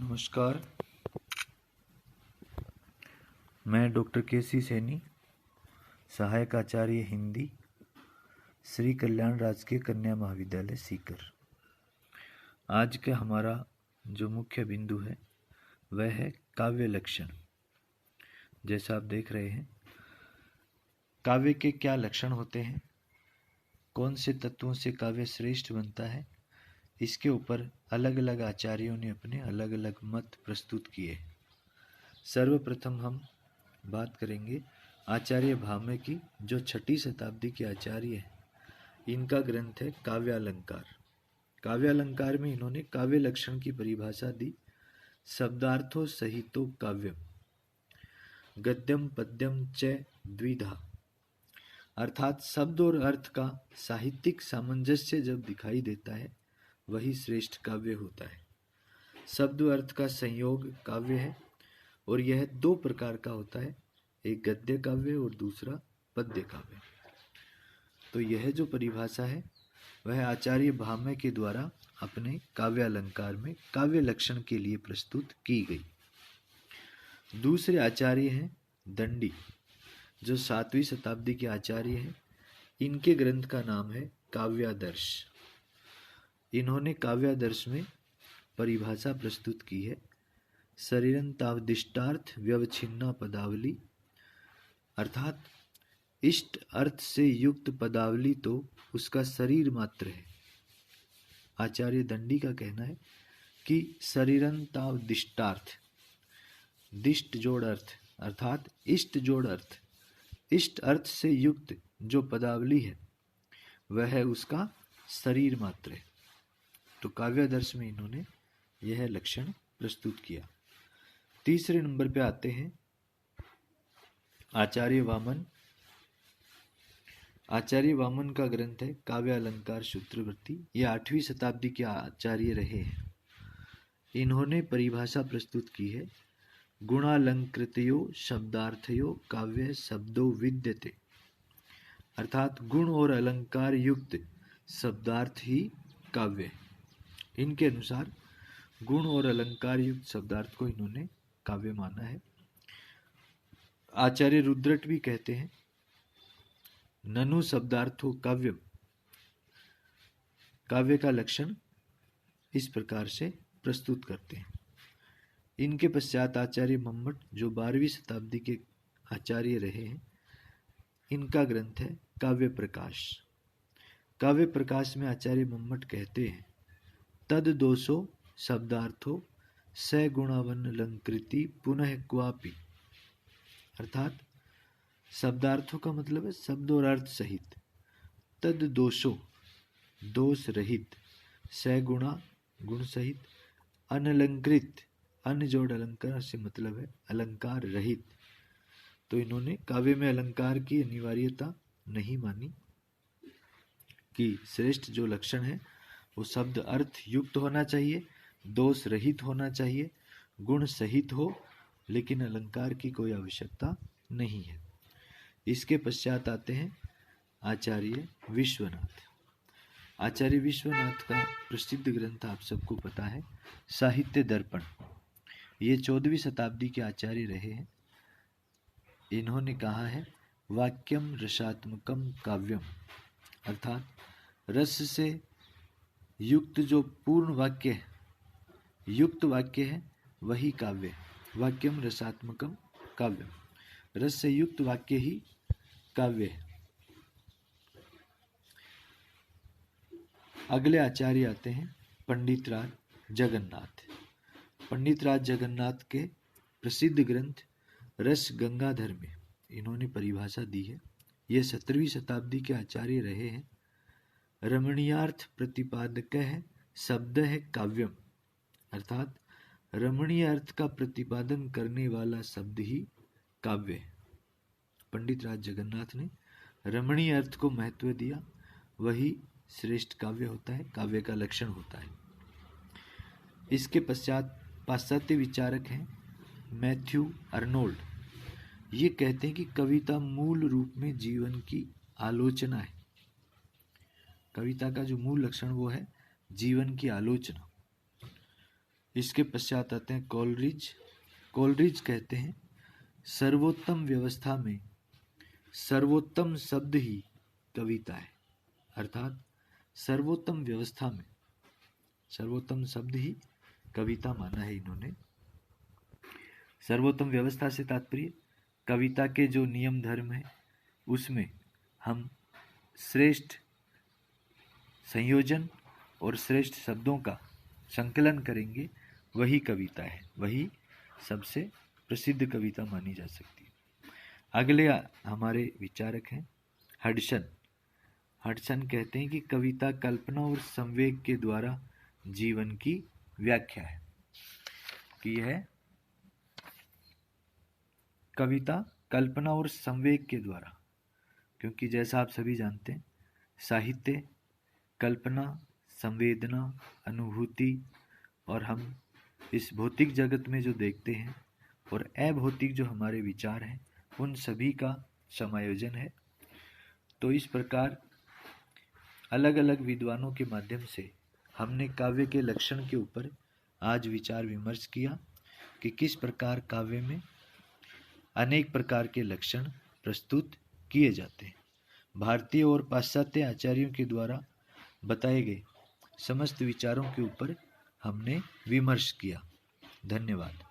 नमस्कार। मैं doctor KC. Saini, सहायक आचार्य हिंदी, श्री कल्याण राजकीय कन्या महाविद्यालय सीकर। आज का हमारा जो मुख्य बिंदु है वह है काव्य लक्षण। जैसा आप देख रहे हैं, काव्य के क्या लक्षण होते हैं, कौन से तत्वों से काव्य श्रेष्ठ बनता है, इसके ऊपर अलग अलग आचार्यों ने अपने अलग अलग मत प्रस्तुत किए। सर्वप्रथम हम बात करेंगे आचार्य भामह की, जो 6ठी शताब्दी के आचार्य हैं। इनका ग्रंथ है काव्यालंकार। काव्यालंकार में इन्होंने काव्य लक्षण की परिभाषा दी। शब्दार्थो सहितो काव्यम, गद्यम पद्यम च द्विधा, अर्थात शब्द और अर्थ का साहित्यिक सामंजस्य जब दिखाई देता है वही श्रेष्ठ काव्य होता है। शब्द और अर्थ का संयोग काव्य है और यह 2 प्रकार का होता है, एक गद्य काव्य और दूसरा पद्य काव्य। तो यह जो परिभाषा है वह आचार्य भामह के द्वारा अपने काव्यालंकार में काव्य लक्षण के लिए प्रस्तुत की गई। दूसरे आचार्य हैं दंडी, जो 7वीं शताब्दी के आचार्य हैं। इनके ग्रंथ का नाम है काव्यादर्श। इन्होंने काव्यादर्श में परिभाषा प्रस्तुत की है शरीरंतावदिष्टार्थ व्यवच्छिन्ना पदावली, अर्थात इष्ट अर्थ से युक्त पदावली तो उसका शरीर मात्र है। आचार्य दंडी का कहना है कि शरीरंतावदिष्टार्थ, दिष्ट जोड़ अर्थ अर्थात इष्ट जोड़ अर्थ, इष्ट अर्थ से युक्त जो पदावली है वह उसका शरीर मात्र है। तो काव्यादर्श में इन्होंने यह लक्षण प्रस्तुत किया। तीसरे नंबर पे आते हैं आचार्य वामन। आचार्य वामन का ग्रंथ है काव्यालंकार सूत्रवृत्ति। ये 8वीं शताब्दी के आचार्य रहे हैं। इन्होंने परिभाषा प्रस्तुत की है गुणालंकृतयो शब्दार्थयो काव्य शब्दो विद्यते, अर्थात गुण और अलंकार युक्त शब्दार्थ ही काव्य है। इनके अनुसार गुण और अलंकार युक्त शब्दार्थ को इन्होंने काव्य माना है। आचार्य रुद्रट भी कहते हैं ननु शब्दार्थो काव्यम। काव्य का लक्षण इस प्रकार से प्रस्तुत करते हैं। इनके पश्चात आचार्य मम्मट, जो 12वीं शताब्दी के आचार्य रहे हैं, इनका ग्रंथ है काव्य प्रकाश। काव्य प्रकाश में आचार्य मम्मट कहते हैं तद दोषो शब्दार्थो स गुणावनलंकृति पुनः क्वापि, अर्थात शब्दार्थों का मतलब है शब्द और अर्थ सहित, तद दोषो दोष रहित, स गुणा गुण सहित, अनलंकृत, अन जोड़ अलंकार से मतलब है अलंकार रहित। तो इन्होंने काव्य में अलंकार की अनिवार्यता नहीं मानी कि श्रेष्ठ जो लक्षण है वो शब्द अर्थ युक्त होना चाहिए, दोष रहित होना चाहिए, गुण सहित हो, लेकिन अलंकार की कोई आवश्यकता नहीं है। इसके पश्चात आते हैं आचार्य विश्वनाथ। आचार्य विश्वनाथ का प्रसिद्ध ग्रंथ आप सबको पता है साहित्य दर्पण। ये 14वीं शताब्दी के आचार्य रहे हैं। इन्होंने कहा है वाक्यम रसात्मकम काव्यम, अर्थात रस से युक्त जो पूर्ण वाक्य है, युक्त वाक्य है वही काव्य। वाक्यम रसात्मकम काव्यम, रस से युक्त वाक्य ही काव्य है। अगले आचार्य आते हैं पंडित राज जगन्नाथ। पंडित राज जगन्नाथ के प्रसिद्ध ग्रंथ रस गंगाधर में इन्होंने परिभाषा दी है। ये 17वीं शताब्दी के आचार्य रहे हैं। रमणीयार्थ प्रतिपादक है शब्द है काव्यम, अर्थात रमणीय अर्थ का प्रतिपादन करने वाला शब्द ही काव्य है। पंडित राज जगन्नाथ ने रमणीय अर्थ को महत्व दिया, वही श्रेष्ठ काव्य होता है, काव्य का लक्षण होता है। इसके पश्चात पाश्चात्य विचारक हैं मैथ्यू अर्नोल्ड। ये कहते हैं कि कविता मूल रूप में जीवन की आलोचना है। कविता का जो मूल लक्षण वो है जीवन की आलोचना। इसके पश्चात आते हैं कोलरिज। कोलरिज कहते हैं सर्वोत्तम व्यवस्था में सर्वोत्तम शब्द ही कविता है। अर्थात सर्वोत्तम व्यवस्था में सर्वोत्तम शब्द ही कविता माना है इन्होंने। सर्वोत्तम व्यवस्था से तात्पर्य कविता के जो नियम धर्म है उसमें हम श्रेष्ठ संयोजन और श्रेष्ठ शब्दों का संकलन करेंगे, वही कविता है, वही सबसे प्रसिद्ध कविता मानी जा सकती है। अगले हमारे विचारक हैं हडसन। हडसन कहते हैं कि कविता कल्पना और संवेग के द्वारा जीवन की व्याख्या है, कि यह कविता कल्पना और संवेग के द्वारा, क्योंकि जैसा आप सभी जानते हैं साहित्य कल्पना, संवेदना, अनुभूति और हम इस भौतिक जगत में जो देखते हैं और अभौतिक जो हमारे विचार हैं उन सभी का समायोजन है। तो इस प्रकार अलग अलग विद्वानों के माध्यम से हमने काव्य के लक्षण के ऊपर आज विचार विमर्श किया कि किस प्रकार काव्य में अनेक प्रकार के लक्षण प्रस्तुत किए जाते हैं। भारतीय और पाश्चात्य आचार्यों के द्वारा बताए गए समस्त विचारों के ऊपर हमने विमर्श किया। धन्यवाद।